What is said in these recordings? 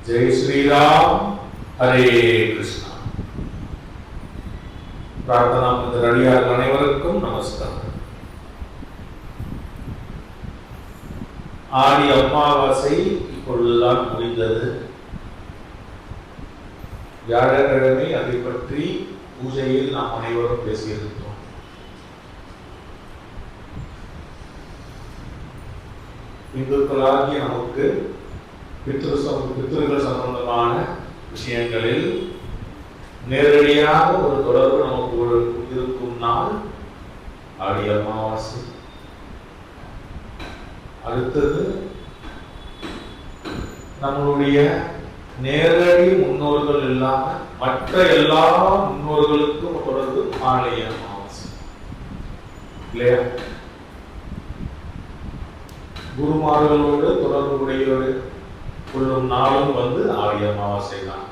जय श्री राम, हरे कृष्णा. प्रार्थना मंदिर अडियार अनेवरुक्कुम नमस्कार. ஆடி அமாவாசை இப்பொழுதுதான் முடிந்தது. வியாழக்கிழமை அதை பற்றி பூஜையில் நாம் அனைவரும் பேசியிருந்தோம். இந்துக்களாகிய நமக்கு பித்ருகள் சம்பந்தமான விஷயங்களில் நேரடியாக ஒரு தொடர்பு நமக்கு இருக்கும் நாள் ஆடி அமாவாசை. அடுத்தது நம்மளுடைய நேரடி முன்னோர்கள் இல்லாம மற்ற எல்லா முன்னோர்களுக்கும் தொடர்பு ஆலய அமாவாசை இல்லையா? குருமார்களோடு தொடர்புடைய கொள்ளும் நாளும் ஆலய அமாவாசை தான்.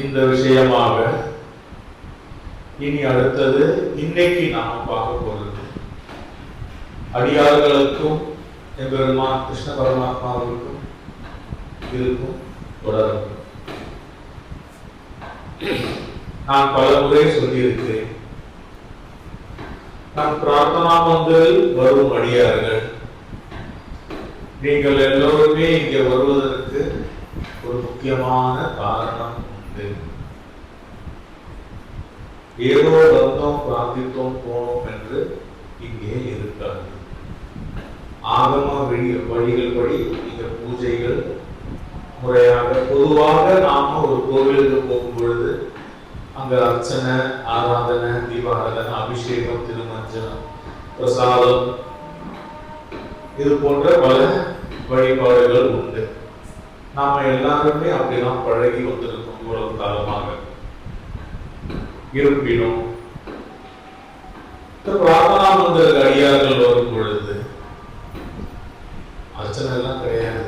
இந்த விஷயமாக இனி அடுத்தது இன்னைக்கு நாம பார்க்க போறது அடியார்களுக்கும் எம்பெருமான் கிருஷ்ண பரமாத்மாவுக்கும் இருக்கும் தொடர்பு. நான் பல முறை சொல்லியிருக்கிறேன், நம் பிரார்த்தனா மந்திரில் வரும் அடியார்கள் நீங்கள் எல்லோருமே இங்கே வருவதற்கு ஒரு முக்கியமான காரணம் உண்டு. ஏதோ வந்தோம் பிரார்த்தித்தோம் போனோம் என்று இங்கே இருக்காது. ஆகம வழிகள் படி இந்த பூஜைகள் முறையாக பொதுவாக நாம ஒரு கோவிலுக்கு போகும் பொழுது அங்க அர்ச்சனை, ஆராதனை, தீபாராதனை, அபிஷேகம், திருமஞ்சனம், பிரசாதம் இது போன்ற பல வழிபாடுகள் உண்டு. நாம எல்லாருமே அப்படிதான் பழகி வந்திருக்கோம் இவ்வளவு காலமாக. இருப்பினும் பிரார்த்தனா மந்திர அடியார்கள் வரும் பொழுது அர்ச்சனை எல்லாம் கிடையாது,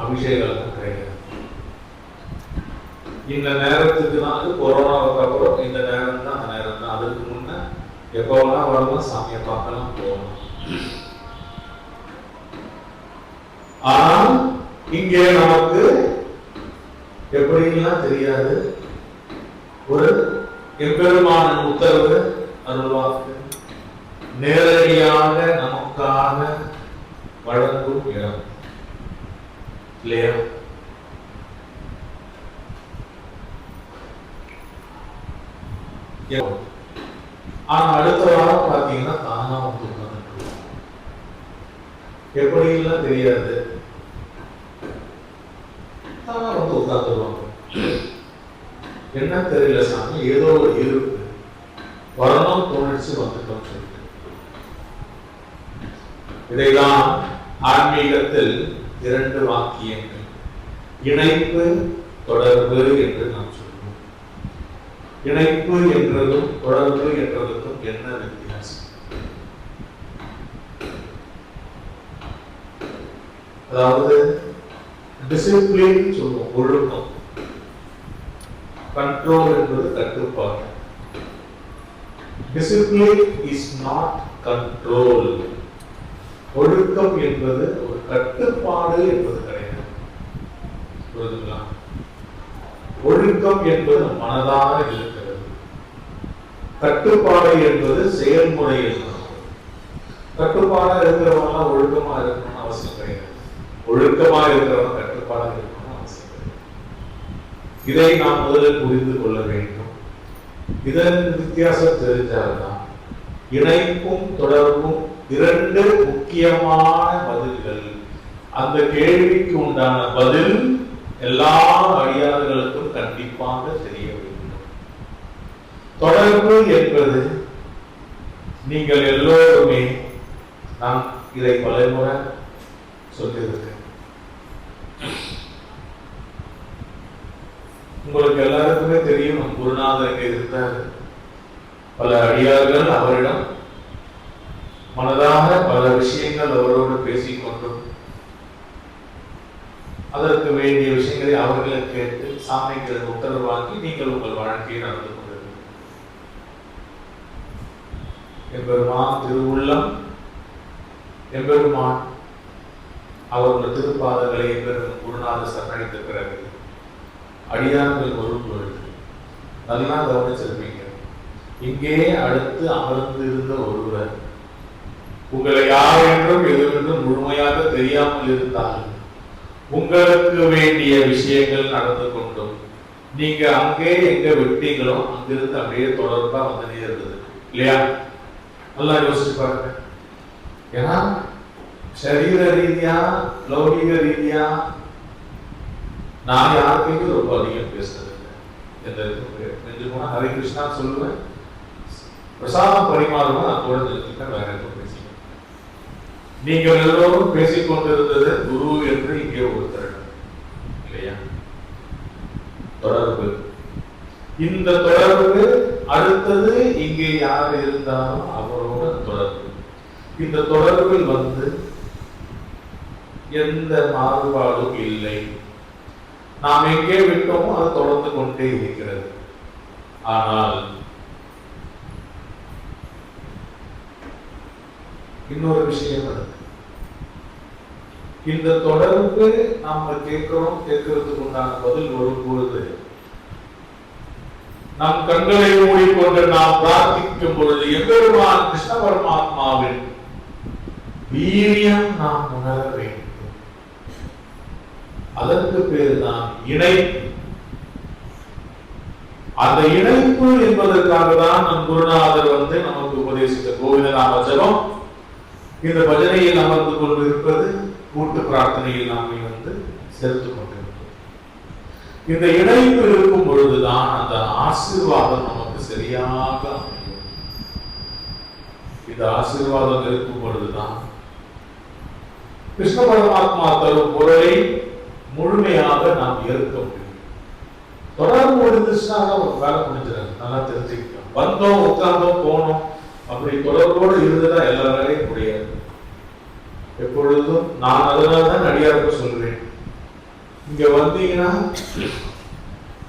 அபிஷேகம் எல்லாம் கிடையாது. இந்த நேரத்துக்கு தான் கொரோனாவுக்கு அப்புறம் இந்த நேரம் தான் அந்த நேரம் தான். அதுக்கு முன்ன எப்ப வேணா வரலாம், சாமியை பார்க்கலாம், போகலாம். ஆனால் இங்கே நமக்கு எப்படிலாம் தெரியாது. ஒரு எம்பெருமான உத்தரவு அருள்வாக்கு நேரடியாக நமக்காக வழங்கும் இடம் இல்லையா? ஆனா அடுத்த வாரம் பாத்தீங்கன்னா தானா வந்து எப்படி எல்லாம் தெரியாது, தானா வந்து உட்கார்ந்துருவாங்க. என்ன தெரியல சாமி, ஏதோ ஒரு இருக்கு, வரணும் தோணிச்சு வந்துட்டோம் சொல்லிட்டு. இதைதான் ஆன்மீகத்தில் இரண்டு வாக்கியங்கள், இணைப்பு, தொடர்பு என்று நாம் சொல்லுவோம். இணைப்பு என்றதும் தொடர்பு என்றதுக்கும் என்ன வித்தியாசம்? அதாவது டிசிப்ளின் சொல்லுவோம், ஒழுக்கம். கண்ட்ரோல் என்பது கட்டுப்பாடு. Discipline is not control. ஒழுக்கம் என்பது ஒரு கட்டுப்பாடு என்பது கிடையாது. புரியுதுங்களா? ஒழுக்கம் என்பது மனதாக இருக்கிறது, கட்டுப்பாடு என்பது செயல்முறை. கட்டுப்பாடா இருக்கிறவங்க ஒழுக்கமா இருக்கணும்னு அவசியம் கிடையாது, ஒழுக்கமா இருக்கிறவங்க கட்டுப்பாடா இருக்கணும்னு அவசியம் கிடையாது. இதை நாம் முதலில் புரிந்து கொள்ள வேண்டும். இதன் வித்தியாசம் தெரிஞ்சால்தான் இணைப்பும் தொடர்பும் இரண்டு முக்கியமான பதில்கள். அந்த கேள்விக்கு உண்டான பதில் எல்லா அடியார்களுக்கும் கண்டிப்பாக தெரிய வேண்டும். தொடர்பு என்பது நீங்கள் எல்லோருமே, நான் இதை பலமுறை சொல்லியிருக்கேன், உங்களுக்கு எல்லாருக்குமே தெரியும். நம் குருநாதர் இங்கே இருந்தார். பல அடியார்கள் அவரிடம் மனதாக பல விஷயங்கள் அவரோடு பேசிக்கொண்டும் அதற்கு வேண்டிய விஷயங்களை அவர்களை கேட்டு சாமிக்கு உத்தரவு வாங்கி நீங்கள் உங்கள் வாழ்க்கையை நடந்து கொண்டிருக்கிறீர்கள். எம்பெருமான் திருவுள்ளம், எம்பெருமான் அவர்கள் திருப்பாதங்களை எம்பெருமான் குருநாதர் சரணடைந்த பிறகு அடியார்கள் வரும் பொழுது நல்லா கவனிச்சிருப்பீங்க. இங்கே அடுத்து அமர்ந்து இருந்த ஒருவர் உங்களை யார் என்றும் எதுவென்றும் முழுமையாக தெரியாமல் இருந்தால் உங்களுக்கு வேண்டிய விஷயங்கள் நடந்து கொண்டும் நீங்க அங்கே எங்க விட்டீங்களோ அங்கிருந்து அப்படியே தொடர்பா வந்துட்டே இருந்தது இல்லையா? நல்லா யோசிச்சு பாருங்க. ஏன்னா சரீர ரீதியா லௌகிக ரீதியா நான் யாருக்கையும் ரொம்ப அதிகம் பேசுறது இல்லை. எந்த ஹரே கிருஷ்ணா சொல்லுவேன், பிரசாதம் பரிமாறுவேன், நான் கூட நிறுத்திட்டேன், வேற எதுவும் பேசிக்க. நீங்கள் எல்லோரும் பேசிக் கொண்டிருந்தது குரு என்று இங்கே ஒருத்தர் இல்லையா? தொடர்பு. இந்த தொடர்பு அடுத்தது இங்கே யார் இருந்தாலும் அவரோட தொடர்பு. இந்த தொடர்பில் எந்த மாறுபாடும் இல்லை. நாம் எங்கே விட்டோமோ அது தொடர்ந்து கொண்டே இருக்கிறது. ஆனால் இன்னொரு விஷயம் இருக்கு. இந்த தொடர்பு நாம கேட்கறதுக்கு உண்டான பதில் வரும்பொழுது நம் கண்களை மூடிக்கொண்டு நாம் பிரார்த்திக்கும் பொழுது எம்பெருமான் கிருஷ்ண பரமாத்மாவின் வீரியம் நாம் உணர வேண்டும். அதற்கு பேர் தான் இணைப்பு. அந்த இணைப்பு என்பதற்காக தான் நம் குருநாதர் நமக்கு உபதேசித்த கோவிந்த நாம ஜபம். இந்த பஜனையில் அமர்ந்து கொண்டு இருப்பது கூட்டு பிரார்த்தனையில் நாமே சேர்த்துக் கொண்டிருக்கிறோம். இந்த இணைப்பு இருக்கும் பொழுதுதான் அந்த ஆசீர்வாதம் நமக்கு சரியாக அமையும். இந்த ஆசீர்வாதம் இருக்கும் பொழுதுதான் கிருஷ்ண பரமாத்மா தரும் பொருளை முழுமையாக நாம் ஏற்க முடியும். தொடர்பு இருந்துச்சுன்னா ஒரு வேலை முடிஞ்சிடாது. நல்லா தெரிஞ்சுக்கிட்டோம். வந்தோம், உட்கார்ந்தோம், போனோம், அப்படி தொடர்போடு இருந்துதான் எல்லா வேலையும் முடியாது. எப்பொழுதும் நான் அதனால்தான் அடியாருக்கு சொல்றேன், இங்க வந்தீங்கன்னா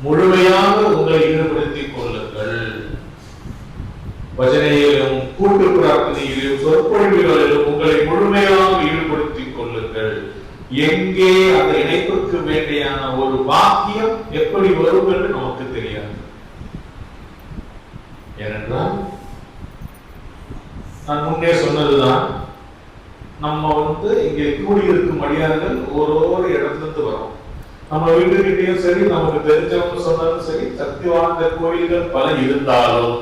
முழுமையாக உங்களை ஈடுபடுத்திக் கொள்ளுங்கள். பஜனையிலும் கூட்டு பிரார்த்தனையிலும் சொற்பொழிவுகளிலும் உங்களை முழுமையாக ஈடுபடுத்திக் கொள்ளுங்கள். எங்கே அந்த இணைப்புக்கு வேண்டியான ஒரு பாக்கியம் எப்படி வரும் என்று நமக்கு தெரியாது. ஏனென்றால் நான் முன்னே சொன்னதுதான், நம்ம இங்கே கூடியிருக்கும் அடியார்கள் ஒரு இடத்துல இருந்து வரும். நம்ம வீட்டுக்கிட்டையும் சரி, நமக்கு தெரிஞ்சவங்க சொன்னாலும் சரி, சக்தி வாய்ந்த கோயில்கள் பல இருந்தாலும்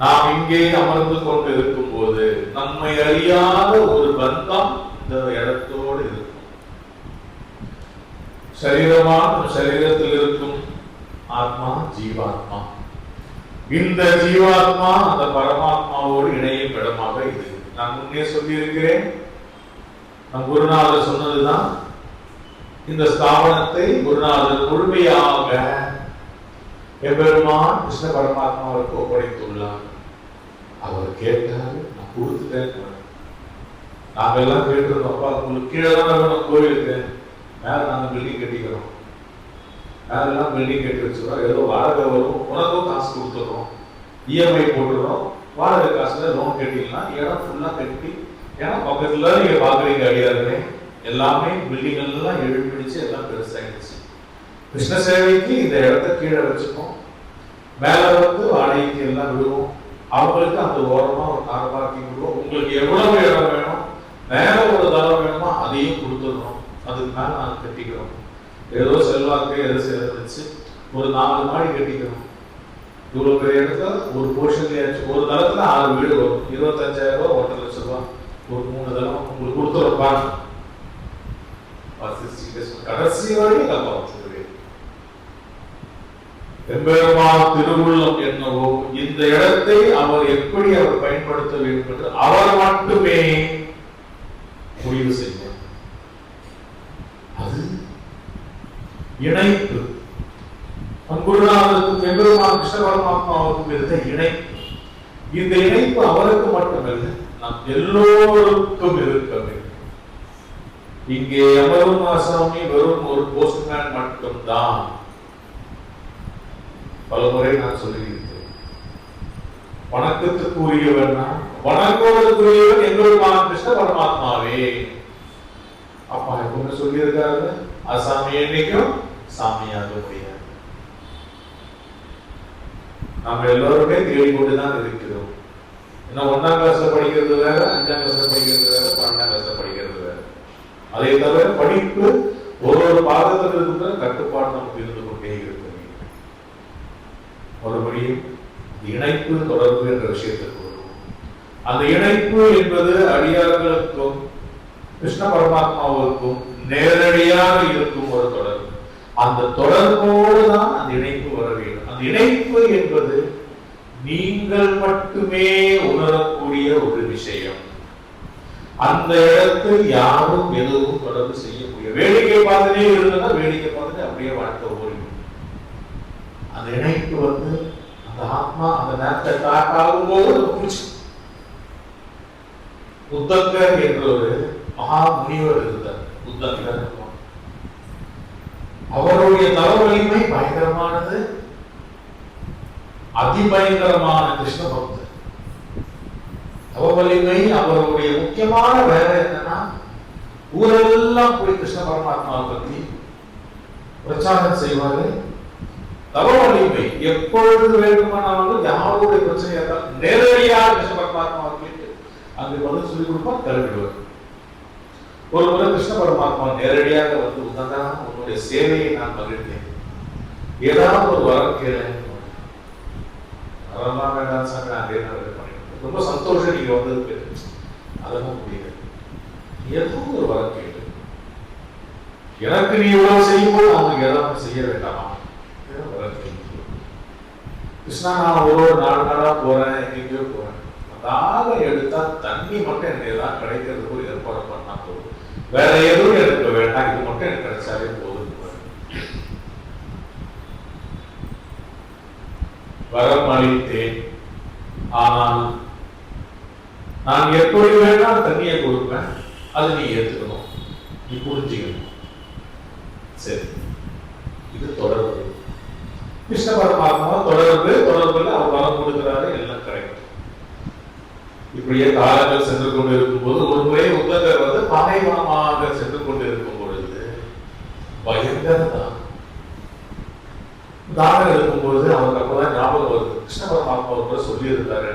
நாம் இங்கே அமர்ந்து கொண்டு இருக்கும் போது நம்மை அறியாத ஒரு பந்தம் இந்த இடத்தோடு இருக்கும். சரீரத்தில் இருக்கும் ஆத்மா ஜீவாத்மா. இந்த ஜீவாத்மா அந்த பரமாத்மாவோடு இணையும் இடமாக இது. நான் முன்னே சொல்லி இருக்கிறேன், நம் குருநாதர் சொன்னதுதான், இந்த ஸ்தாபனத்தை குருநாதர் முழுமையாக எம்பெருமான் கிருஷ்ண பரமாத்மாவுக்கு ஒப்படைத்துள்ளார். அவர் கேட்டாரு, நான் கொடுத்துட்டேன். நாங்கெல்லாம் கேட்டிருந்தோம், அப்பா உங்களுக்கு கீழே தான் வேணும் கோயிலுக்கு, மேல நாங்க பில்டிங் கட்டிக்கிறோம், மேலாம் பில்டிங் கட்டி வச்சுக்கிறோம், ஏதோ வாடகை வரும், உனக்கும் காசு கொடுத்துடுறோம், இஎம்ஐ போட்டுடுறோம், வாடகை காசுல லோன் கட்டிக்கலாம், இடம் ஃபுல்லா கட்டி. ஏன்னா பக்கத்துல நீங்க பாக்குறீங்க அடியாருமே, எல்லாமே பில்டிங் எல்லாம் எழுப்பிடிச்சு எல்லாம் பெருசாயிடுச்சு. கிருஷ்ண சேவைக்கு இந்த இடத்த கீழே வச்சுப்போம், மேல வாடகைக்கு எல்லாம் விடுவோம், அவங்களுக்கு அந்த ஓரமா ஒரு கார் பார்க்கிங் விடுவோம். உங்களுக்கு எவ்வளவு இடம் வேணும், மேல ஒரு தளம் வேணுமோ அதையும் கொடுத்துடுறோம், அதுக்கு மேல நாங்க கட்டிக்கிறோம். ஏதோ செல்வாக்கு எதை சேர்ந்துச்சு ஒரு 4 மாடி கட்டிக்கிறோம். இவ்வளவு பெரிய இடத்துல ஒரு போர்ஷன்லயாச்சு ஒரு தளத்துல 6 வீடு வரும், 25,000 ரூபாய், 1.5 லட்சம் ரூபாய், ஒரு 3 தளம் உங்களுக்கு கொடுத்துருப்பாங்க. கடைசி வரையும் காப்பாற்றுகிறேன். எம்பெருமான் திருவுள்ளம் என்னவோ இந்த இடத்தை அவர் எப்படி அவர் பயன்படுத்த வேண்டும் என்று அவர் மட்டுமே முடிவு செய்வார். அது இணைப்பு. குருநாதருக்கும் எம்பெருமான் கிருஷ்ண பரமாத்மாவுக்கும் இருந்த இணைப்பு. இந்த இணைப்பு அவருக்கு மட்டுமல்ல, நாம் எல்லோருக்கும் இருக்க வேண்டும். இங்கே அமரும் ஆசாமி வெறும் ஒரு போஸ்ட்மேன் மட்டும்தான். பலமுறை நான் சொல்லியிருக்கிறேன். வணக்கத்துக்குரியவன் வணங்குவதற்குரியவன் எங்களுக்கான கிருஷ்ண பரமாத்மாவே. அப்பா எப்பவுமே சொல்லி இருக்காரு, அசாமி என்னைக்கும் சாமியாக முடியாது. நம்ம எல்லோருமே தேடிக்கொண்டுதான் இருக்கிறோம். ஏன்னா 1ஆம் கிளாஸ்ல படிக்கிறது வேற, 5ஆம் கிளாஸ்ல படிக்கிறது வேற, 12ஆம் கிளாஸ்ல படிக்கிறது வேற. அதை தவிர படிப்பு ஒரு பாகத்தில் இருக்கிற கட்டுப்பாடு நமக்கு இருந்து கொண்டே இருக்க வேண்டும். மறுபடியும் இணைப்பு தொடர்பு என்ற விஷயத்திற்கு வருவோம். அந்த இணைப்பு என்பது அடியார்களுக்கும் கிருஷ்ண பரமாத்மாவுக்கும் நேரடியாக இருக்கும் ஒரு தொடர்பு. அந்த தொடர்போடு தான் அந்த இணைப்பு வர வேண்டும். அந்த இணைப்பு என்பது நீங்கள் மட்டுமே உணரக்கூடிய ஒரு விஷயம். அந்த இடத்தில் யாரும் எதுவும் தொடர்பு செய்யக்கூடிய, வேடிக்கை பார்த்துட்டே இருந்ததுன்னா வேடிக்கை பார்த்துட்டு அப்படியே வாழ்க்கை ஓடிடும். அந்த இணைப்பு அந்த ஆத்மா அந்த நேரத்தை காட்டாகும் போது புரிச்சு. உத்தங்கர் என்ற ஒரு மகா முனிவர் இருந்தார். உத்தங்கர் அவருடைய தவ வலிமை பயங்கரமானது, அதிபயங்கரமான கிருஷ்ண பக்தர். தவ வலிமை அவருடைய முக்கியமான வேலை என்னன்னா, ஊரெல்லாம் போய் கிருஷ்ண பரமாத்மாவை பத்தி பிரச்சாரம் செய்வாரு. தவ வலிமை எப்பொழுது வேண்டுமானாலும் யாருடைய பிரச்சனையா இருந்தாலும் நேரடியாக கிருஷ்ண பரமாத்மாவை கேட்டு அங்கு பதில் சொல்லிக் கொடுப்பார், கிளம்பிடுவார். ஒரு முறை கிருஷ்ண பரமாத்மா நேரடியாக உத்தங்கா, உன்னுடைய சேவையை நான் மகிழ்ந்தேன், ஏதாவது ஒரு வரம் கேளு. வரலாம் வேண்டாம் சாமி, அதே நான் பண்ணிட்டு ரொம்ப சந்தோஷம் நீங்க வந்ததுக்கு. அதெல்லாம் முடியாது, ஏதோ ஒரு வரம் கேளு. எனக்கு நீ இவ்வளவு செய்யும் போது அவங்களுக்கு ஏதாவது செய்ய வேண்டாமா? கிருஷ்ணா, நான் ஒரு 4 நாளா போறேன், எங்கேயோ போறேன், தாக எடுத்தா தண்ணி மட்டும் எனக்கு ஏதாவது கிடைக்கிறதுக்கு ஒரு ஏற்பாடு பண்ணா போதும், வேற எதுவும் எனக்கு வேண்டாம், இது மட்டும் எனக்கு கிடைச்சாலே போதும். வரம் அளித்தேன், ஆனால் நான் எப்படி வேணாலும் தண்ணியை கொடுப்பேன், அது நீ ஏற்றுக்கணும், நீ புரிஞ்சுக்கணும். சரி, இது தொடர்பு. கிருஷ்ண பரமாத்மா தொடர்புல அவர் வரம் கொடுக்கிறாரு, எல்லாம் கரெக்ட். இப்படியே காலங்கள் சென்று கொண்டு இருக்கும் போது ஒரு முறை உத்தங்கர் பாலைவனமாக சென்று கொண்டு இருக்கும் பொழுது பயங்கர தானம் இருக்கும் பொழுது அவருக்கு அப்பதான் ஞாபகம் வருது, கிருஷ்ண பரமாத்மா கூட சொல்லி இருந்தாரு.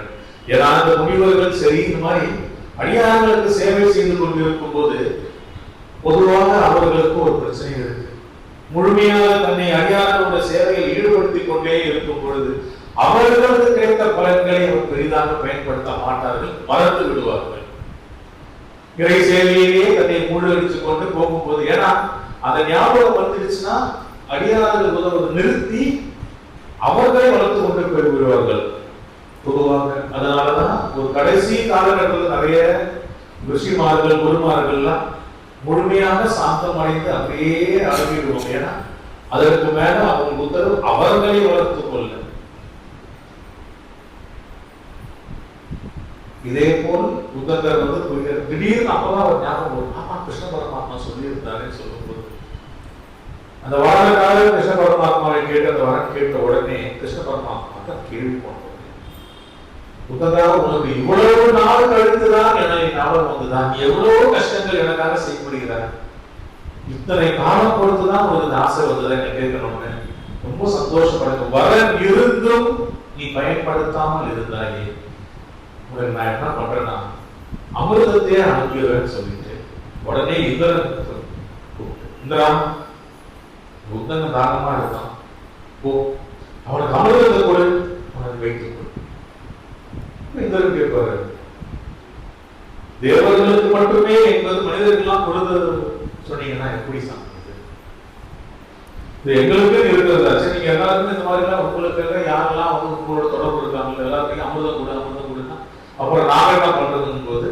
ஏன்னா அந்த முனிவர்கள் சரி இந்த மாதிரி அடியார்களுக்கு சேவை செய்து கொண்டு இருக்கும் போது பொதுவாக அவர்களுக்கு ஒரு பிரச்சனை இருக்கு. முழுமையாக தன்னை அடியார்களோட சேவையில் ஈடுபடுத்திக் கொண்டே இருக்கும் பொழுது அவர்களுக்கு கிடைத்த பலன்களை அவர் பெரிதாக பயன்படுத்த மாட்டார்கள், மறந்து விடுவார்கள். இறை சேவையிலேயே தன்னை மூழ்கடித்துக் கொண்டு போகும்போது, ஏன்னா அந்த ஞாபகம் வந்துடுச்சுன்னா அடியார்கள் உதவுவதை நிறுத்தி அவர்களை வளர்த்து கொண்டு போய் விடுவார்கள் பொதுவாக. அதனாலதான் ஒரு கடைசி காலகட்டத்தில் நிறைய ரிஷிமார்கள் குருமார்கள்லாம் முழுமையாக சாந்தம் அடைந்து அப்படியே அடங்கிடுவோம். ஏன்னா அதற்கு மேல அவங்க உத்தரவு அவர்களை வளர்த்துக் கொள்ள. இதே போல் உத்தங்கர் திடீர்னு அப்பதான் அவர் ஞாபகம் வரும், ஆமா கிருஷ்ண பரமாத்மா சொல்லி இருந்தாரே சொல்லும்போது அந்த வரலாறு கிருஷ்ண பரமாத்மாவை கேட்டு அந்த வரம் கேட்ட உடனே கிருஷ்ண பரமாத்மா கேள்வி போனோம், உத்தங்கா உனக்கு இவ்வளவு நாள் கழித்துதான் எனக்கு ஞாபகம் வந்துதான், நீ எவ்வளவு கஷ்டங்கள் எனக்காக செய்யப்படுகிறார், இத்தனை காலம் பொறுத்துதான் உனக்கு ஆசை வந்ததை என்ன கேட்கணும்னு ரொம்ப சந்தோஷப்படுங்க. வரம் இருந்தும் நீ பயன்படுத்தாமல் இருந்தாயே, உங்களுக்கு நான் என்ன பண்றேன்னா அமிர்தத்தையே அனுப்பிடுவேன்னு சொல்லிட்டு உடனே இந்திரா புத்தங்க தாகமா இருக்கான், போ அவனுக்கு அமிர்தத்தை கொடு, அவனுக்கு வைத்து கொடு. இந்திரன் கேட்பாரு, தேவர்களுக்கு மட்டுமே என்பது மனிதர்கள்லாம் கொடுத்து சொன்னீங்கன்னா எப்படி சாப்பிடுது? இது எங்களுக்கு இருக்கிறதாச்சு, நீங்க எல்லாருமே இந்த மாதிரி எல்லாம் உங்களுக்கு யாரெல்லாம் உங்களோட தொடர்பு இருக்காங்க எல்லாருக்கும் அமிர்தம் கூட அமிர்தம் கொடுன்னா அப்புறம் நாங்க என்ன பண்றதுன்னு போது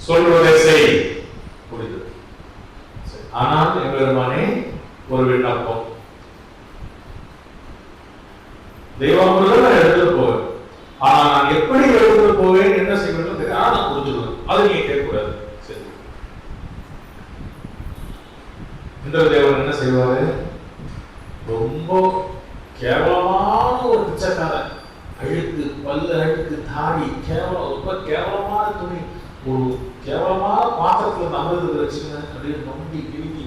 சொல்வதை செய் புரியுது. ஆனால் எம்பெருமானே ஒரு விண்ணப்பம், தெய்வாமிர்தம் நான் எடுத்துட்டு போவேன், ஆனா நான் எப்படி எடுத்துட்டு போவேன் என்ன செய்வேன்னு தெரியும், நான் கொடுத்துருவேன், அது நீங்க கேட்கக்கூடாது. சரி, இந்திரதேவன் என்ன செய்வாரு, ரொம்ப கேவலமான ஒரு பிச்சைக்காரன், அழுக்கு பல்லு அழுக்கு தாடி கேவலம், ரொம்ப கேவலமான துணி, ஒரு கேவலமான பாத்திரத்துல நம்புறது வச்சுங்க அப்படின்னு நம்பி கிழிக்கி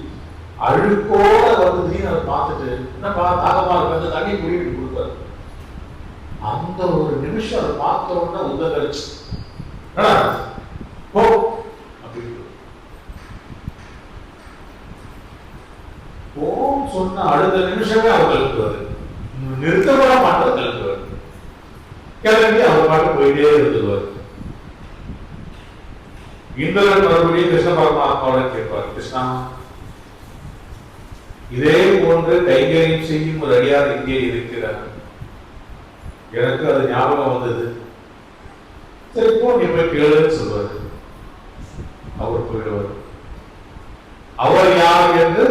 அழுக்கோட வருதுன்னு அதை பார்த்துட்டு என்ன தாகமா இருக்கு அந்த தண்ணி குடிக்கிட்டு கொடுப்பாரு. அந்த ஒரு நிமிஷம் அதை பார்த்த உடனே உதகரிச்சு போ அப்படின்னு போன்னு சொன்ன அடுத்த நிமிஷமே அவர் கழுப்புவாரு, நிறுத்தப்பட மாட்டது கழுப்புவார், கிளம்பி அவர் பாட்டு போயிட்டே இருந்துருவார். இந்திரன் மறுபடியும் கிருஷ்ண பரமாத்மாவோட கேட்பார், கிருஷ்ணா இதே போன்று கைங்கரியம் செய்யும் ஒரு அடியார் இங்கே இருக்கிறார், எனக்கு அது ஞாபகம் வந்தது, சரி போ நீ போய் கேளுன்னு சொல்வாரு. அவர் போயிடுவார். அவர் யார் என்று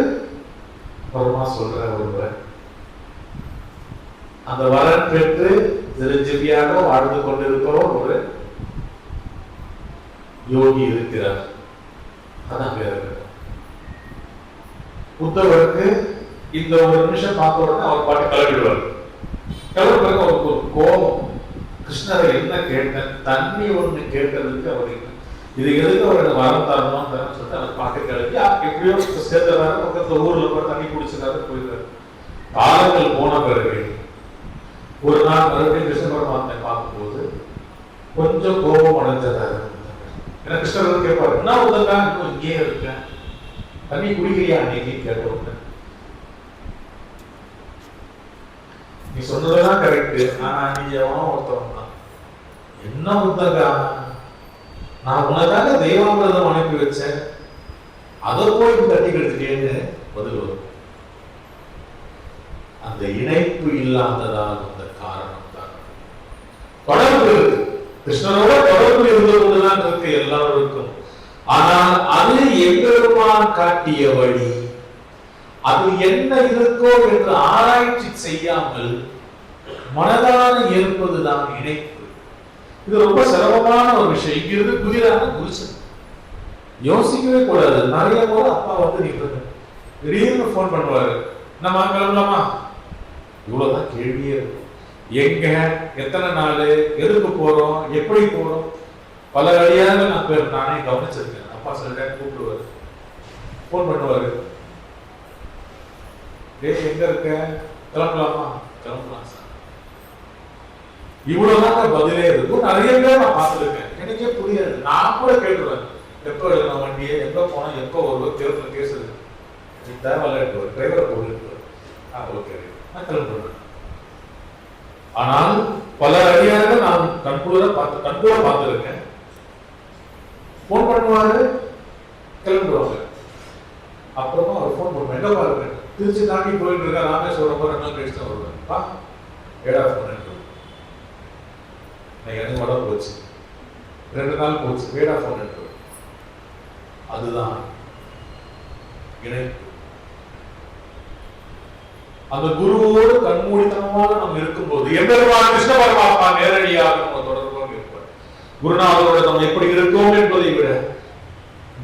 பரமா சொல்ற ஒருவர் அந்த வரன் பெற்று சிரஞ்சீவியாக வாழ்ந்து கொண்டிருப்பவர் ஒரு யோகி இருக்கிறார். அதான் பேர். உத்தவருக்கு இந்த ஒரு நிமிஷம் பார்த்த உடனே அவர் பாட்டு கிளம்பிடுவார். கிளம்பி அவருக்கு ஒரு கோபம், கிருஷ்ணரை என்ன கேட்டேன், தண்ணி ஒண்ணு கேட்டதுக்கு அவருக்கு இது எதுக்கு அவர் வரம் தரணும் சொல்லிட்டு அவர் பாட்டு கிளம்பி எப்படியோ சேர்ந்துறாரு. பக்கத்துல ஊர்ல போய் தண்ணி குடிச்சிருக்காரு, போயிருக்காரு. காலங்கள் போன பிறகு ஒரு நாள் மறுபடியும் கிருஷ்ண பரமாத்மா பார்க்கும்போது கொஞ்சம் கோபம் அடைஞ்சாரு. ஏன்னா கிருஷ்ணர் கேட்பாரு, என்ன உதவா இன்னும் இங்கேயே இருக்கேன், தண்ணி குடிக்கிறியா அன்னைக்கு கேட்ட, நீ சொன்னதெல்லாம் கரெக்ட், ஆனா நீ எவனோ ஒருத்தவன் தான், என்ன உத்தகா, நான் உனக்காக தெய்வாமிரதம் அனுப்பி வச்சேன், அதை போய் தட்டி கெடுத்துட்டேன்னு பதில் வரும். அந்த இணைப்பு இல்லாததால் அந்த காரணம் தான். தொடர்பு இருக்கு, கிருஷ்ணனோட தொடர்பு இருந்து கொண்டுதான் இருக்கு எல்லாருக்கும். ஆனால் அது எம்பெருமான் காட்டிய வழி, அது என்ன இருக்கோ என்று ஆராய்ச்சி செய்யாமல் மனதான ஏற்பதுதான் இணைப்பு. இது ரொம்ப சிரமமான ஒரு விஷயம். இங்கிருந்து புதிதாக புருஷன் யோசிக்கவே கூடாது. நிறைய போது அப்பா வந்து நிற்கிறது, திடீர்னு போன் பண்ணுவாரு, நம்ம கிளம்பலாமா, இவ்வளவுதான் கேள்வியே இருக்கும். எங்க, எத்தனை நாள், எதுக்கு போறோம், எப்படி போறோம், பல வழியாக நானே கவனிச்சிருக்கேன். அப்பா சில டைம் கூப்பிடுவாரு, போன் பண்ணுவாரு, எங்க இருக்க, கிளம்பலாமா, கிளம்பலாம் சார், இவ்வளவுதான் பதிலே இருக்கும். நிறைய பேர் நான் பார்த்துருக்கேன், எனக்கே புரியாது. நான் கூட கேட்டுருவேன், எப்போ எடுக்கணும் வண்டியை, எங்க போனோம், எப்போ வருவோம், தேர்தல் கேஸ் இருக்கு, தேவையில்ல டிரைவரை போட்டு ஓகே நான் கிளம்புறேன். ஆனால் பல அடியாக நான் கண்கூட பார்த்துருக்கேன். போன் பண்ணுவாரு, கிளம்புவாங்க. அப்புறமா அவர் போன் பண்ணுவேன், எங்க பாருங்க, திருச்சி தாண்டி போயிட்டு இருக்க, ராமேஸ்வரம் போற 2 நாள் கழிச்சு தான் வருவேன். ஏடா போன் எனக்கு வட போச்சு, 2 நாள் போச்சு, ஏடா போன். அதுதான் இணைப்பு. அந்த குருவோடு கண்மூடித்தனமாக நம்ம இருக்கும்போது எம்பெருமான் கிருஷ்ண பரமாத்மா நேரடியாக நம்ம தொடர்போடு இருப்பார். குருநாதரோட நம்ம எப்படி இருக்கோம் என்பதை விட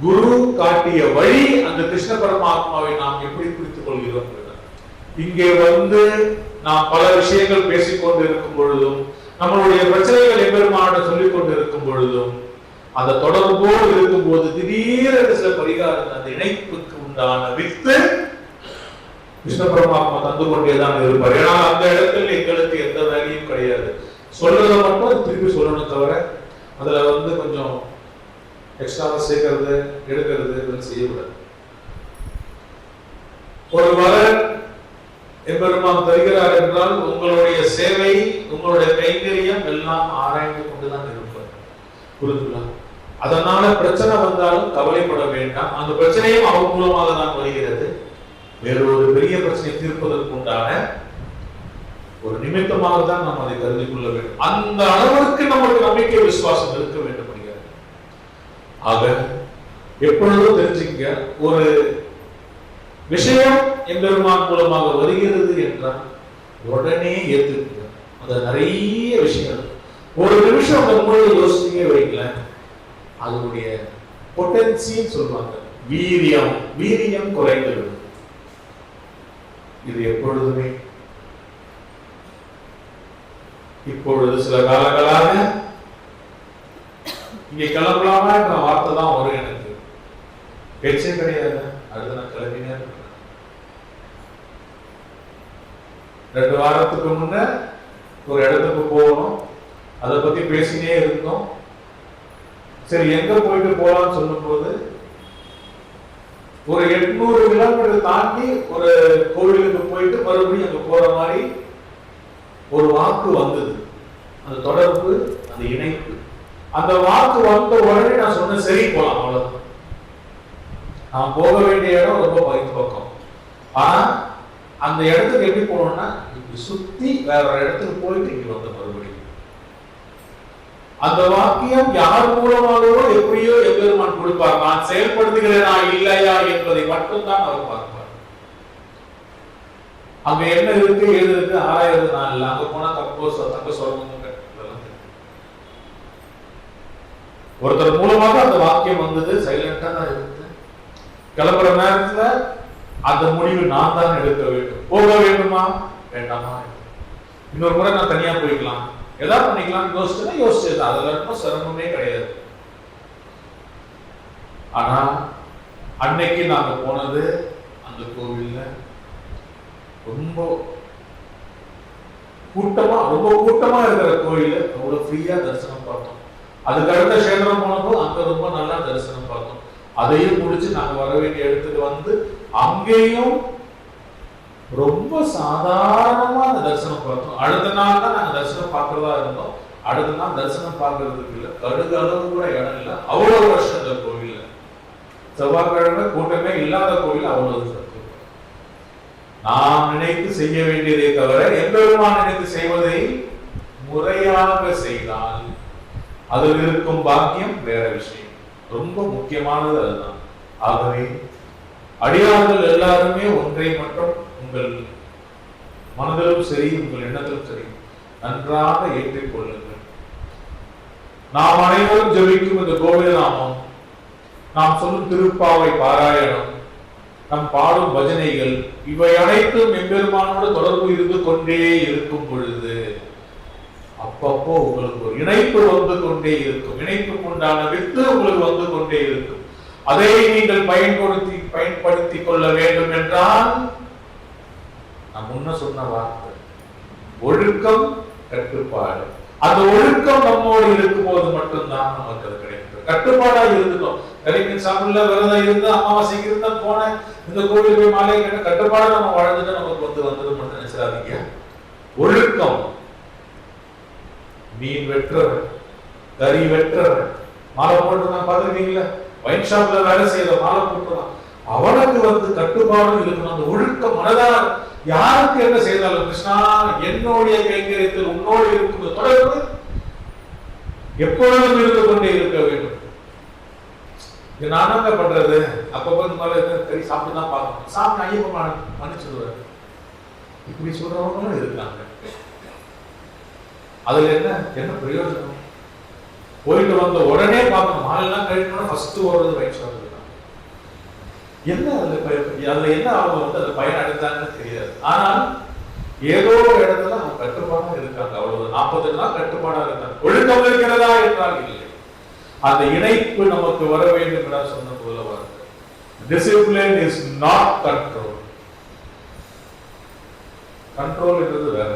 குரு காட்டிய வழி, அந்த கிருஷ்ண பரமாத்மாவை நாம் எப்படி பிடித்துக் கொள்கிறோம். இங்கே வந்து நாம் பல விஷயங்கள் பேசிக்கொண்டு இருக்கும் பொழுதும், நம்மளுடைய பிரச்சனைகள் எம்பெருமான சொல்லிக் கொண்டு இருக்கும் பொழுதும், அந்த தொடர்போடு இருக்கும் போது திடீரென்று சில பரிகாரம், அந்த இணைப்புக்கு உண்டான வித்து கிருஷ்ண பரமாத்மா தந்து கொண்டேதான் இருப்பார். ஏன்னா அந்த இடத்துல எங்களுக்கு எந்த வேலையும் கிடையாது. சொல்றதை மட்டும் திருப்பி சொல்லணும் தவிர அதுல வந்து கொஞ்சம் எக்ஸ்ட்ராவா சேர்க்கறது, எடுக்கிறது செய்யக்கூடாது. ஒரு வரன் எம்பெருமான் தருகிறார் என்றால் உங்களுடைய சேவை, உங்களுடைய கைங்கரியம் எல்லாம் ஆராய்ந்து கொண்டுதான் இருப்பார். புரிஞ்சுக்கலாம். அதனால பிரச்சனை வந்தாலும் கவலைப்பட வேண்டாம். அந்த பிரச்சனையும் அவர் மூலமாக தான் வருகிறது. வேறு ஒரு பெரிய பிரச்சனை தீர்ப்பதற்கு உண்டான ஒரு நிமித்தமாக தான் நாம் அதை கருதி கொள்ள வேண்டும். அந்த அளவுக்கு நமக்கு நம்பிக்கை, விசுவாசம் இருக்க வேண்டும். ஆக எப்பொழுதும் தெரிஞ்சுக்க, ஒரு விஷயம் எம்பெருமான் மூலமாக வருகிறது என்றால் உடனே ஏற்றுக்க. அந்த நிறைய விஷயங்கள் ஒரு நிமிஷம் அந்த மூலையை யோசிச்சுக்கே வைக்கல, அதனுடைய பொட்டன்சின்னு சொல்லுவாங்க, வீரியம் குறைந்தது. இது எப்பொழுதுமே இப்பொழுது சில காலங்களாக இங்க கிளம்பலாமா என்ற வார்த்தை தான் வரும் எனக்கு. பேச்சே கிடையாது. அடுத்து நான் கிளம்பினே இருக்கேன். 2 வாரத்துக்கு முன்ன ஒரு இடத்துக்கு போகணும், அதை பத்தி பேசினே இருந்தோம். சரி எங்க போயிட்டு போலாம்னு சொல்லும் போது ஒரு 800 கிலோமீட்டர் தாண்டி ஒரு கோவிலுக்கு போயிட்டு மறுபடியும் அங்க போற மாதிரி ஒரு வாக்கு வந்தது. அந்த தொடர்பு, அந்த இணைப்பு, அந்த வாக்கு வந்த உடனே நான் சொன்னேன் சரி போலாம். அவ்வளவுதான். நான் போக வேண்டிய இடம் ரொம்ப பக்கம். ஆனா அந்த இடத்துக்கு எப்படி போனோம்னா இப்படி சுத்தி வேற ஒரு இடத்துக்கு போயிட்டு இங்க வந்த மறுபடியும் அந்த வாக்கியம் யார் மூலமாகவோ எப்படியோ எம்பெருமான் கொடுப்பார். நான் செயல்படுத்துகிறேனா இல்லையா என்பதை மட்டும்தான் அவர் பார்ப்பார். அங்க என்ன இருக்கு ஏது இருக்கு ஆராயறது நான் இல்லை. அங்க போனா தங்க சொல்லுங்க. ஒருத்தர் மூலமாக அந்த வாக்கியம் வந்தது, சைலண்டா தான் இருக்கு. கிளம்புற நேரத்துல அந்த முடிவு நான் தான் எடுக்க வேண்டும். போக வேண்டுமா வேண்டாமா, இன்னொரு முறை நான் தனியா போய்க்கலாம், ஏதாவது பண்ணிக்கலாம் யோசிச்சது. அதுல இருக்கும் சிரமமே கிடையாது. ஆனா அன்னைக்கு நாங்க போனது அந்த கோவில்ல ரொம்ப கூட்டமா இருக்கிற கோயில். அவ்வளவு ஃப்ரீயா தரிசனம் பார்த்தோம். அதுக்கு அடுத்த கஷேத்திரம் போனப்போ அங்க ரொம்ப நல்லா தரிசனம் பார்த்தோம். அதையும் முடிச்சு நாங்க வர வேண்டிய இடத்துக்கு வந்து அங்கேயும் ரொம்ப சாதாரணமா அந்த தரிசனம் பார்த்தோம். அடுத்த நாள் தான் நாங்க தரிசனம் பார்க்கறதா இருந்தோம். அடுத்த நாள் தரிசனம் பார்க்கறதுக்கு இல்ல, கடுகு அளவு கூட இடம் இல்லை. அவ்வளவு வருஷம் இந்த கோவில்ல செவ்வாய்க்கிழமை கூட்டமே இல்லாத கோவில். அவ்வளவு நாம் நினைத்து செய்ய வேண்டியதை தவிர எம்பெருமான் நினைத்து செய்வதை முறையாக செய்தால் அதில் இருக்கும் பாக்கியம் வேற விஷயம். ரொம்ப முக்கியமானது அதுதான். ஆகவே அடியார்கள் எல்லாருமே ஒன்றை மட்டும் உங்கள் மனதிலும் சரி உங்கள் எண்ணத்திலும் சரி நன்றாக ஏற்றிக் கொள்ளுங்கள். நாம் அனைவரும் ஜெபிக்கும் இந்த கோவில் நாமம், நாம் சொல்லும் திருப்பாவை பாராயணம், நம் பாடும் பஜனைகள், இவை அனைத்தும் எம்பெருமானோடு தொடர்பு இருந்து கொண்டே இருக்கும் பொழுது அப்பப்போ உங்களுக்கு ஒரு இணைப்பு வந்து கொண்டே இருக்கும். இணைப்புக்கு உண்டான வித்து உங்களுக்கு வந்து கொண்டே இருக்கும். அதை நீங்கள் பயன்படுத்திக் கொள்ள வேண்டும் என்றால் நான் முன்ன சொன்ன வார்த்தை ஒழுக்கம், கட்டுப்பாடு. அந்த ஒழுக்கம் நம்மோடு இருக்கும் போது மட்டும்தான் நமக்கு அது கிடைக்கும். கட்டுப்பாடா இருந்துட்டோம். கலைஞர் சாப்பிடல, விரதம் இருந்து அமாவாசைக்கு இருந்தா போனேன், இந்த கோவில் போய் மாலை கேட்ட கட்டுப்பாடா நம்ம வாழ்ந்துட்டு நமக்கு வந்துடும் மட்டும் நினைச்சாதீங்க. ஒழுக்கம். மீன் வெட்டுறவன், கறி வெட்டுறவன், மாலை போட்டுருந்தான் பார்த்துருக்கீங்களா? வைன் ஷாப்ல வேலை செய்யற மாலை போட்டுருவான். அவனுக்கு கட்டுப்பாடு இருக்கணும். அந்த ஒழுக்கம் மனதார யாருக்கு என்ன செய்தாலும் கிருஷ்ணா என்னுடைய கைங்கரியத்தில் உன்னோடு இருக்கும் தொடர்பு எப்பொழுதும் இருந்து கொண்டே இருக்க வேண்டும். இது நானாங்க பண்றது. அப்பப்போ இந்த மாதிரி கறி சாப்பிட்டு தான் பார்க்கணும். சாப்பிட்டு ஐயப்ப மன்னிச்சுடுவார். இப்படி சொல்றவங்களும் இருக்காங்க. அதுல என்ன பிரயோஜனம்? போயிட்டு வந்த உடனே பார்க்கணும். மாலையெல்லாம் கழிக்கணும். ஃபர்ஸ்ட் ஓடுறது ரைட் ஷாப் தான். என்ன அதுல என்ன அவங்க அந்த பயன் அடைந்தாங்கன்னு தெரியாது. ஆனால் ஏதோ ஒரு இடத்துல அவங்க கட்டுப்பாடா இருக்காங்க. அவ்வளவு 40 நாள் கட்டுப்பாடா இருக்காங்க. ஒழுக்கம் இருக்கிறதா என்றால் இல்லை. அந்த இணைப்பு நமக்கு வர வேண்டும் என சொன்ன போல வார்த்தை. Discipline is not control. Control என்றது வேற.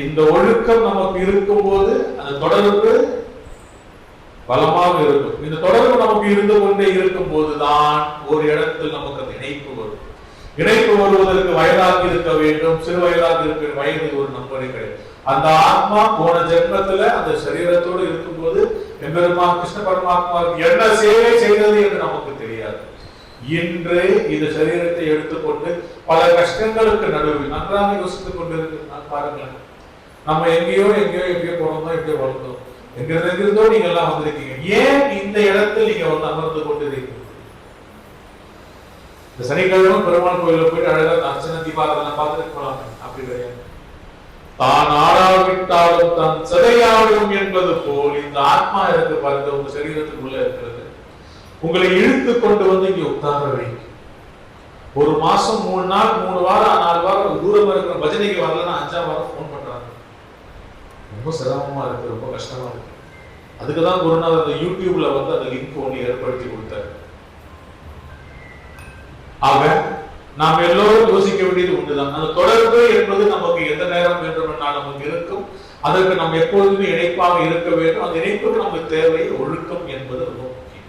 இந்த ஒழுக்கம் நமக்கு இருக்கும் போது அந்த தொடர்பு பலமாக இருக்கும். இந்த தொடர்பு நமக்கு இருந்து கொண்டே இருக்கும் போதுதான் ஒரு இடத்தில் நமக்கு அந்த இணைப்பு வரும். இணைப்பு வருவதற்கு வயதாக இருக்க வேண்டும். சிறு வயதாக இருக்க வயது ஒரு நம்பரை கிடையாது. அந்த ஆத்மா போன ஜென்மத்துல அந்த சரீரத்தோடு இருக்கும் போது எம்பெருமான் கிருஷ்ண பரமாத்மாவுக்கு என்ன சேவை செய்தது என்று நமக்கு தெரியாது. இன்று இந்த சரீரத்தை எடுத்துக்கொண்டு பல கஷ்டங்களுக்கு நடுவில் நன்றாக யோசித்துக் கொண்டிருக்கு. நான் பாருங்களேன், நம்ம எங்கேயோ போனோம், எங்கேயோ வளர்ந்தோம், எங்கிருந்தோ நீங்க எல்லாம் வந்திருக்கீங்க. ஏன் இந்த இடத்தில் நீங்க அமர்ந்து கொண்டிருக்கீங்க? இந்த சனிக்கிழமை பெருமாள் கோயில போயிட்டு அழகா அர்ச்சனை தீபாராதனை பார்த்துட்டு போலாம். அப்படி கிடையாது. தான் ஆடாவிட்டாலும் தான் சிதையாடும் என்பது போல் இந்த ஆத்மா இருக்கு பாருங்க, உங்க சரீரத்துக்குள்ள இருக்கிறது. உங்களை இழுத்து கொண்டு வந்து இங்க உட்கார வைக்கும். ஒரு மாசம் 3 நாள் 3 வாரம் 4 வாரம் தூரம் இருக்கிற பஜனைக்கு வரலன்னா 5ஆம் வாரம் போன் பண்றாங்க. ரொம்ப சிரமமா இருக்கு, ரொம்ப கஷ்டமா இருக்கு. அதுக்குதான் குருநாதர் அந்த யூடியூப்ல வந்து அந்த லிங்க் ஒன்று ஏற்படுத்தி கொடுத்தாரு. ஆக நாம் எல்லோரும் யோசிக்க வேண்டியது உண்டுதான். அந்த தொடர்பு என்பது நமக்கு எந்த நேரம் வேண்டுமென்றால் நமக்கு இருக்கும். அதற்கு நம்ம எப்போதுமே இணைப்பாக இருக்க வேண்டும். அந்த இணைப்புக்கு நமக்கு தேவை ஒழுக்கம் என்பது ரொம்ப முக்கியம்.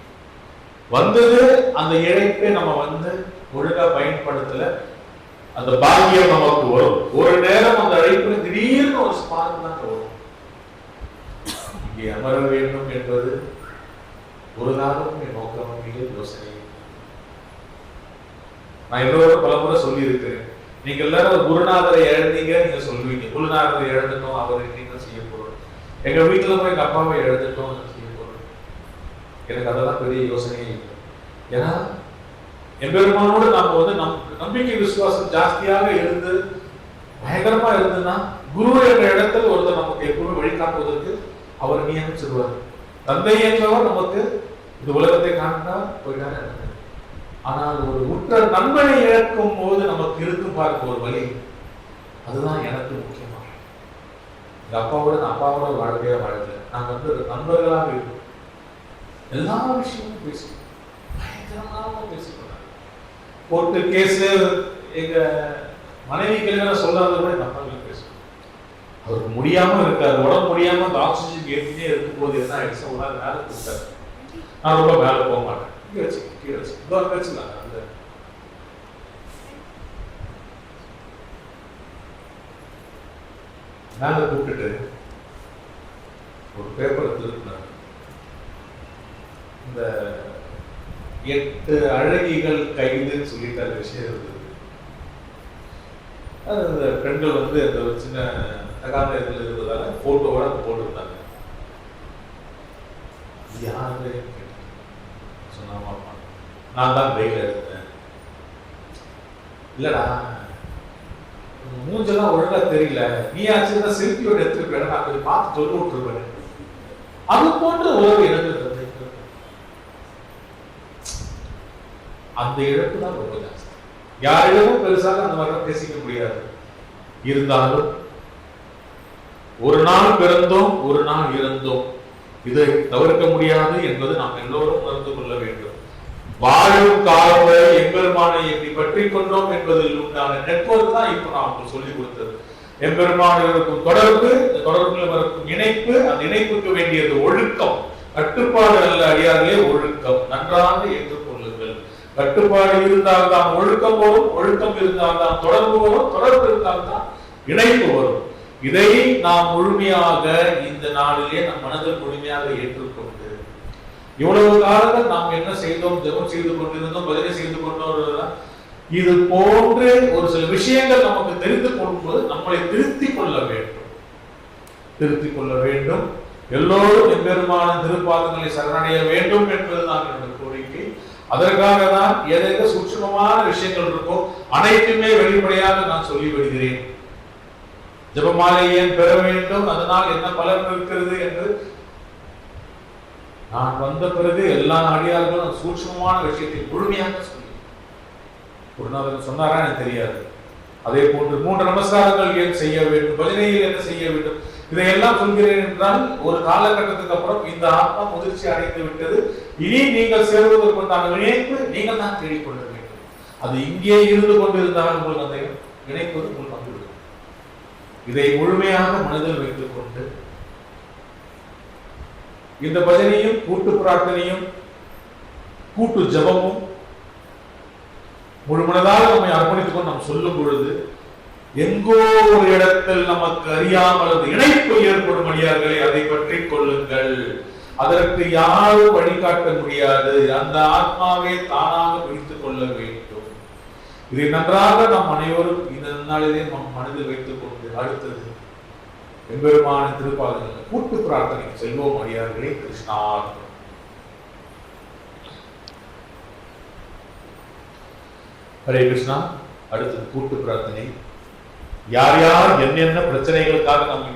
வந்தது அந்த இணைப்பை நம்ம வந்து ஒழுங்கா பயன்படுத்தல, அந்த பாக்கியம் நமக்கு வரும். ஒரு நேரம் அந்த அழைப்புல திடீர்னு ஒரு ஸ்பார்க் தான் வரும். இங்கே அமர வேண்டும் என்பது ஒரு நாளும் என் நோக்கம் இல்லை, யோசனை. நான் எல்லோரும் பல முறை சொல்லி இருக்கிறேன். நீங்க எல்லாரும் குருநாதரை இழந்தீங்க, நீங்க சொல்லுவீங்க குருநாதரை இழந்துட்டோம், அவரை நீங்க செய்ய போறோம். எங்க வீட்டுல போய் எங்க அப்பாவை இழந்துட்டோம், செய்ய போறோம். எனக்கு அதெல்லாம் பெரிய யோசனையே இல்லை. ஏன்னா எம்பெருமானோடு நாம வந்து நம்பிக்கை விசுவாசம் ஜாஸ்தியாக இருந்து பயங்கரமா இருந்ததுன்னா குரு என்ற இடத்துல ஒருத்தர் நமக்கு எப்பவுமே வழிகாட்டுவதற்கு அவர் நியமிச்சிருவார். தந்தை என்றவர் நமக்கு இந்த உலகத்தை காட்டினா போயிட்டாரு. ஆனால் ஒரு உற்ற நண்பனை இழக்கும் போது நமக்கு இருக்கும் பார்க்க ஒரு வழி, அதுதான் எனக்கு முக்கியமாக. எங்க அப்பாவோட நான் அப்பாவோட வாழ்க்கையா வாழ்க்கை நாங்க வந்து நண்பர்களாக இருக்கோம். எல்லா விஷயமும் பேசுவோம், பயங்கரமாக பேசிக்கொண்டாங்க. கோர்ட்டு கேஸ் எங்க மனைவி கல்யாணம் சொல்லாத கூட நண்பர்கள் பேசுவோம். அவருக்கு முடியாம இருக்காரு, உடம்பு முடியாம அந்த ஆக்சிஜன் ஏற்றினே இருக்கும் போது என்ன ஆயிடுச்சு, ஒரு நாள் வேலை கொடுத்தாரு. நான் ரொம்ப வேலை போக மாட்டேன், கீழே வச்சு அந்த மேல கூப்பிட்டுட்டு ஒரு பேப்பர் திருப்பினார். இந்த 8 அழகிகள் கைதுன்னு சொல்லிட்டு அந்த விஷயம் இருந்தது. அது அந்த பெண்கள் வந்து அந்த சின்ன தகாத இதில் இருந்ததால போட்டோவோட போட்டிருந்தாங்க. யாரு சொன்னாமா, நான் தான் பெயில் எடுத்தேன். இல்லடா மூஞ்செல்லாம் ஒழுங்கா தெரியல, நீ ஆச்சுன்னா செல்ஃபியோட எடுத்துருப்பேன், நான் கொஞ்சம் பார்த்து சொல்லி விட்டுருப்பேன். அது போன்ற உறவு இழந்து அந்த இழப்பு தான் ரொம்ப ஜாஸ்தி. யாரிடமும் பெருசாக அந்த மாதிரி பேசிக்க முடியாது. இருந்தாலும் ஒரு நாள் பிறந்தோம், ஒரு நாள் இறந்தோம், இதை தவிர்க்க முடியாது என்பது நாம் எல்லோரும் உணர்ந்து கொள்ள வேண்டும். வாழும் காலம் வரை எம்பெருமானை எப்படி பற்றி கொண்டோம் என்பதில் உண்டான நெட்வொர்க் தான் இப்ப நான் உங்களுக்கு சொல்லிக் கொடுத்தது. எம்பெருமான் இருக்கும் தொடர்பு, இந்த தொடர்புல இருக்கும் இணைப்பு, அந்த இணைப்புக்கு வேண்டியது ஒழுக்கம், கட்டுப்பாடு அல்ல அடியார்களே, ஒழுக்கம். நன்றாக ஏற்றுக்கொள்ளுங்கள். கட்டுப்பாடு இருந்தால்தான் ஒழுக்கம் வரும், ஒழுக்கம் இருந்தால்தான் தொடர்பு வரும், தொடர்பு இருந்தால்தான் இணைப்பு வரும். இதை நாம் முழுமையாக இந்த நாளிலே நம் மனதில் முழுமையாக ஏற்றுக்கொண்டு, இவ்வளவு காலங்கள் நாம் என்ன செய்தோம், ஜெபம் செய்து கொண்டிருந்தோம், பஜனை செய்து கொண்டோம், இது போன்று ஒரு சில விஷயங்கள் நமக்கு தெரிந்து கொள்ளும்போது நம்மளை திருத்திக் கொள்ள வேண்டும், திருத்திக் கொள்ள வேண்டும். எல்லோரும் எம்பெருமான திருப்பாதங்களை சரணடைய வேண்டும் என்பதுதான் என்னுடைய கோரிக்கை. அதற்காக தான் ஏதேக சூட்சுமமான விஷயங்கள் இருக்கோ அனைத்துமே வெளிப்படையாக நான் சொல்லி விடுகிறேன். ஜெபமாலை ஏன் பெற வேண்டும், அதனால் என்ன பலன் இருக்கிறது என்று நான் வந்த பிறகு எல்லா அடியார்களும் சூட்சுமமான விஷயத்தை முழுமையாக சொல்லி குருநாதர் சொன்னாரா எனக்கு தெரியாது. அதே போன்று 3 நமஸ்காரங்கள் ஏன் செய்ய வேண்டும், பஜனையில் என்ன செய்ய வேண்டும், இதையெல்லாம் சொல்கிறேன் என்றால் ஒரு காலகட்டத்துக்கு அப்புறம் இந்த ஆத்மா முதிர்ச்சி அடைந்து விட்டது. இனி நீங்கள் சேர்வதற்குண்டான இணைப்பு நீங்கள் தான் தேடிக்கொள்ள வேண்டும். அது இங்கே இருந்து கொண்டிருந்தால் உங்களுக்கு அந்த இணைப்பது உங்களுக்கு வந்துவிடும். இதை முழுமையாக மனதில் வைத்துக் கொண்டு இந்த பஜனையும் கூட்டு பிரார்த்தனையும் கூட்டு ஜபமும் முழுமனதாக நம்மை அர்ப்பணித்துக் கொண்டு நாம் சொல்லும் பொழுது எங்கோ ஒரு இடத்தில் நமக்கு அறியாமல் அந்த இணைப்பு ஏற்படும் அடியார்களே, அதை பற்றி கொள்ளுங்கள். அதற்கு யாரும் வழிகாட்ட முடியாது, அந்த ஆத்மாவை தானாக பிடித்துக் கொள்ள வேண்டும். இதை நன்றாக நாம் அனைவரும் இந்த நாளிலே நம் மனதில் வைத்துக் கொண்டு அடுத்தது எம்பெருமான திருப்பாதங்கள் கூட்டு பிரார்த்தனை செல்வோம் அடியார்களே. கிருஷ்ணா. ஹரே கிருஷ்ணா. அடுத்தது கூட்டு பிரார்த்தனை. யார் யார் என்னென்ன பிரச்சனைகளுக்காக நம்ம